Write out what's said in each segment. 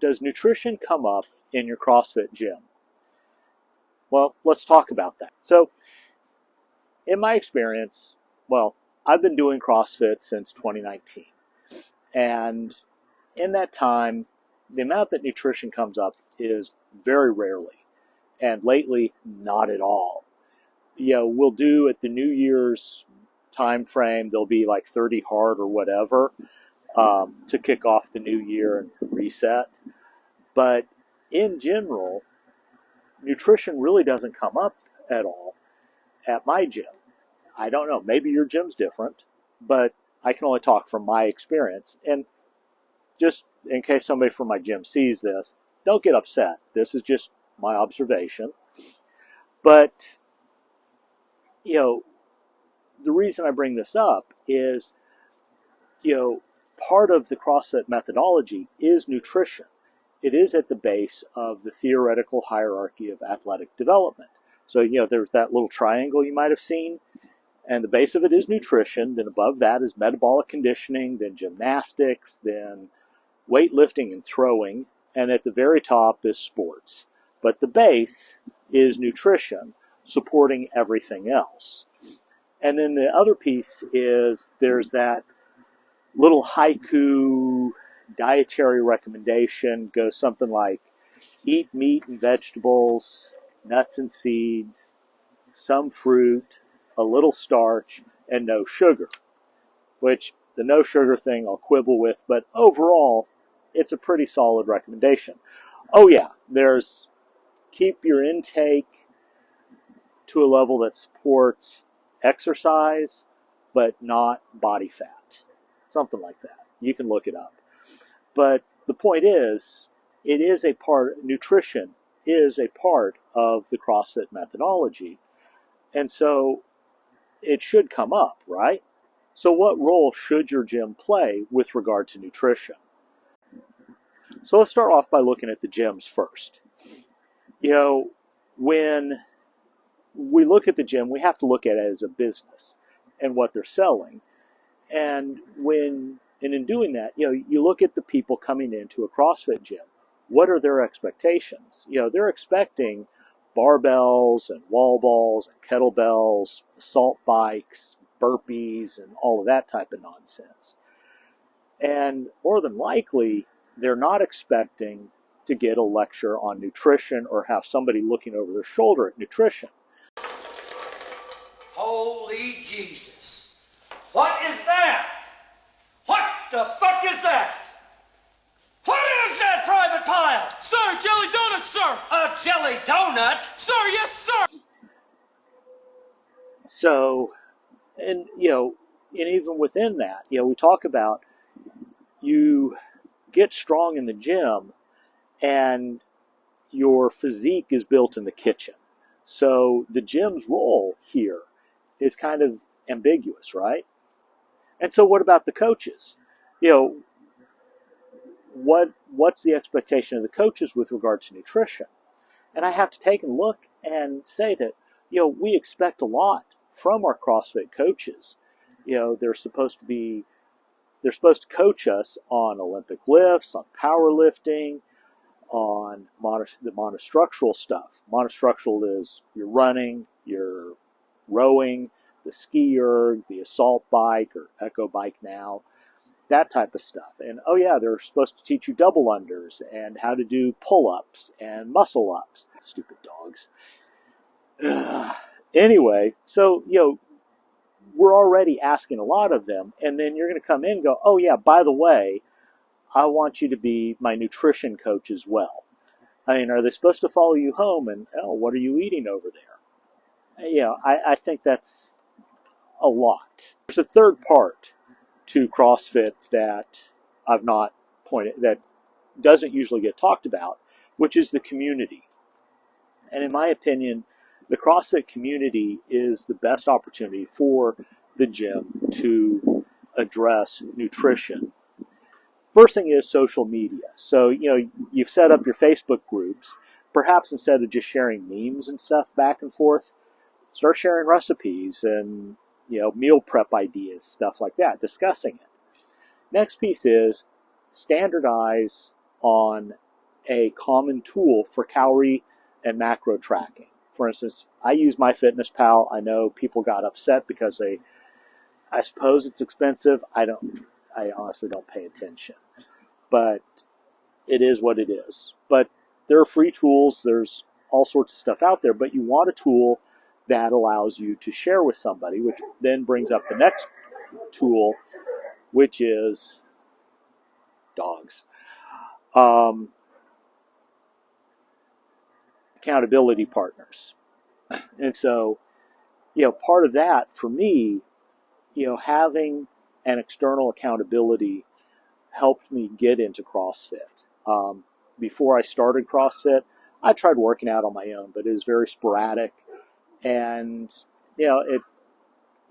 does nutrition come up in your CrossFit gym? Well, let's talk about that. So, in my experience, well, I've been doing CrossFit since 2019. And in that time, the amount that nutrition comes up is very rarely. And lately, not at all. We'll do at the New Year's time frame, there'll be like 30 hard or whatever to kick off the new year and reset. But in general, nutrition really doesn't come up at all at my gym. I don't know, maybe your gym's different, but I can only talk from my experience. And just in case somebody from my gym sees this, don't get upset. This is just my observation. But, the reason I bring this up is, part of the CrossFit methodology is nutrition. It is at the base of the theoretical hierarchy of athletic development. So, there's that little triangle you might have seen, and the base of it is nutrition. Then above that is metabolic conditioning, then gymnastics, then weightlifting and throwing, and at the very top is sports. But the base is nutrition, supporting everything else. And then the other piece is there's that little haiku dietary recommendation, goes something like eat meat and vegetables, nuts and seeds, some fruit, a little starch, and no sugar. Which the no sugar thing I'll quibble with, but overall it's a pretty solid recommendation. Oh yeah, there's keep your intake to a level that supports exercise, but not body fat. Something like that. You can look it up. But the point is, nutrition is a part of the CrossFit methodology. And so it should come up, right? So what role should your gym play with regard to nutrition? So let's start off by looking at the gyms first. When we look at the gym, we have to look at it as a business and what they're selling. And in doing that, you look at the people coming into a CrossFit gym. What are their expectations? They're expecting barbells and wall balls and kettlebells, assault bikes, burpees, and all of that type of nonsense. And more than likely, they're not expecting to get a lecture on nutrition or have somebody looking over their shoulder at nutrition. Holy Jesus. What is that? What the fuck is that? What is that, Private Pile? Sir, jelly donut, sir! A jelly donut? Sir, yes, sir! So, and even within that, we talk about you get strong in the gym and your physique is built in the kitchen. So the gym's role here is kind of ambiguous, right? And so what about the coaches? What's the expectation of the coaches with regard to nutrition? And I have to take a look and say that, we expect a lot from our CrossFit coaches. They're supposed to coach us on Olympic lifts, on powerlifting, on the monostructural stuff. Monostructural is your running, your rowing, the ski erg, the assault bike or echo bike now, that type of stuff. And they're supposed to teach you double unders and how to do pull-ups and muscle ups. Stupid dogs. Anyway, so we're already asking a lot of them, and then you're going to come in and go, by the way, I want you to be my nutrition coach as well. Are they supposed to follow you home and, what are you eating over there? I think that's a lot. There's a third part to CrossFit that that doesn't usually get talked about, which is the community. And in my opinion, the CrossFit community is the best opportunity for the gym to address nutrition. First thing is social media. So, you've set up your Facebook groups. Perhaps instead of just sharing memes and stuff back and forth, start sharing recipes and, meal prep ideas, stuff like that, discussing it. Next piece is standardize on a common tool for calorie and macro tracking. For instance, I use MyFitnessPal. I know people got upset because I suppose it's expensive. I honestly don't pay attention, but it is what it is. But there are free tools. There's all sorts of stuff out there, but you want a tool that allows you to share with somebody, which then brings up the next tool, which is dogs. Accountability partners. And so, part of that for me, having an external accountability helped me get into CrossFit. Before I started CrossFit, I tried working out on my own, but it was very sporadic. And, it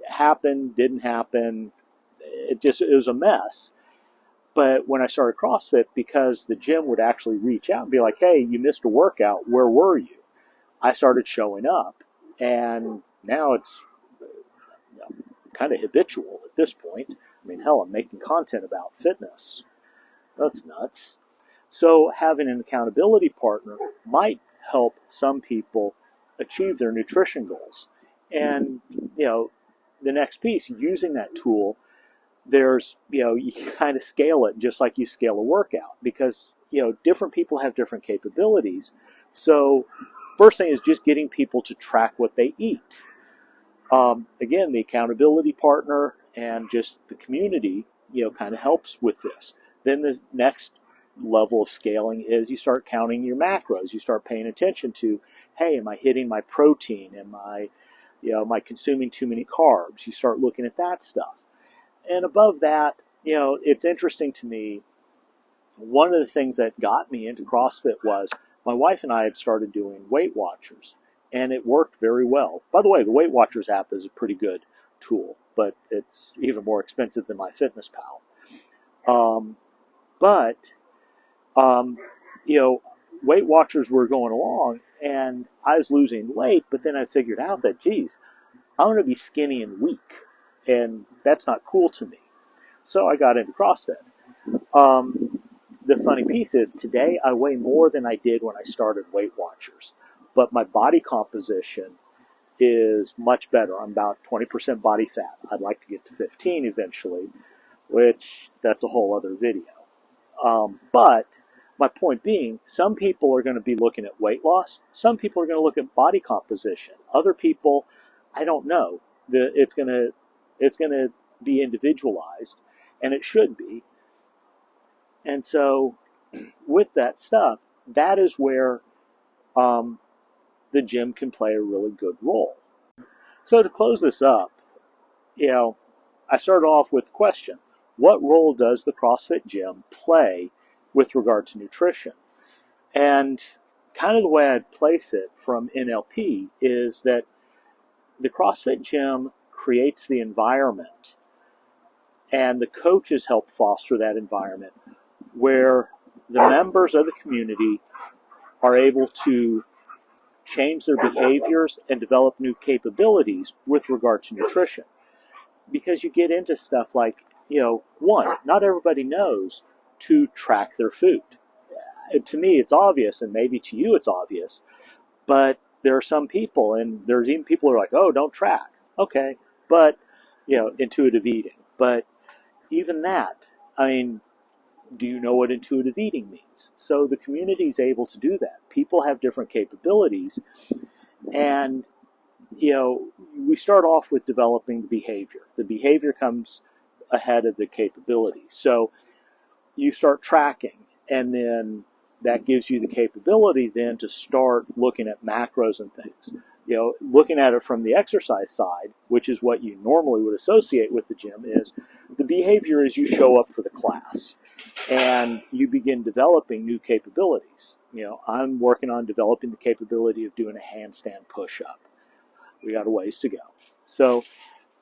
happened, didn't happen. It was a mess. But when I started CrossFit, because the gym would actually reach out and be like, hey, you missed a workout, where were you? I started showing up. And now it's kind of habitual at this point. I mean, hell, I'm making content about fitness. That's nuts. So having an accountability partner might help some people achieve their nutrition goals. And, the next piece, using that tool, there's, you kind of scale it just like you scale a workout because, different people have different capabilities. So first thing is just getting people to track what they eat. Again, the accountability partner and just the community, kind of helps with this. Then the next level of scaling is you start counting your macros. You start paying attention to, hey, am I hitting my protein? Am I consuming too many carbs? You start looking at that stuff. And above that, it's interesting to me. One of the things that got me into CrossFit was my wife and I had started doing Weight Watchers, and it worked very well. By the way, the Weight Watchers app is a pretty good tool, but it's even more expensive than MyFitnessPal. Weight Watchers were going along, and I was losing weight, but then I figured out that, geez, I'm going to be skinny and weak, and that's not cool to me. So I got into CrossFit. The funny piece is today I weigh more than I did when I started Weight Watchers, but my body composition is much better. I'm about 20% body fat. I'd like to get to 15 eventually, which that's a whole other video. But my point being, some people are going to be looking at weight loss. Some people are going to look at body composition. Other people, I don't know. It's going to be individualized, and it should be. And so with that stuff, that is where the gym can play a really good role. So to close this up, I started off with the question, what role does the CrossFit gym play with regard to nutrition? And kind of the way I'd place it from NLP is that the CrossFit gym creates the environment, and the coaches help foster that environment where the members of the community are able to change their behaviors and develop new capabilities with regard to nutrition. Because you get into stuff like, one, not everybody knows to track their food. To me, it's obvious, and maybe to you it's obvious, but there are some people, and there's even people who are like, oh, don't track. Okay, but, intuitive eating. But even that, do you know what intuitive eating means? So the community is able to do that. People have different capabilities, and we start off with developing the behavior. The behavior comes ahead of the capability. So you start tracking, and then that gives you the capability then to start looking at macros and things. Looking at it from the exercise side, which is what you normally would associate with the gym, is the behavior is you show up for the class and you begin developing new capabilities. I'm working on developing the capability of doing a handstand push-up. We got a ways to go. So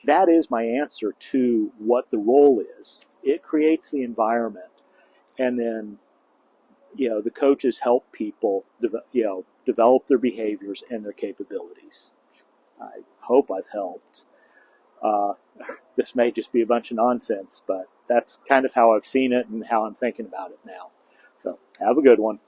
that is my answer to what the role is. It creates the environment, and then the coaches help people develop their behaviors and their capabilities. I hope I've helped. This may just be a bunch of nonsense, but that's kind of how I've seen it and how I'm thinking about it now. So have a good one.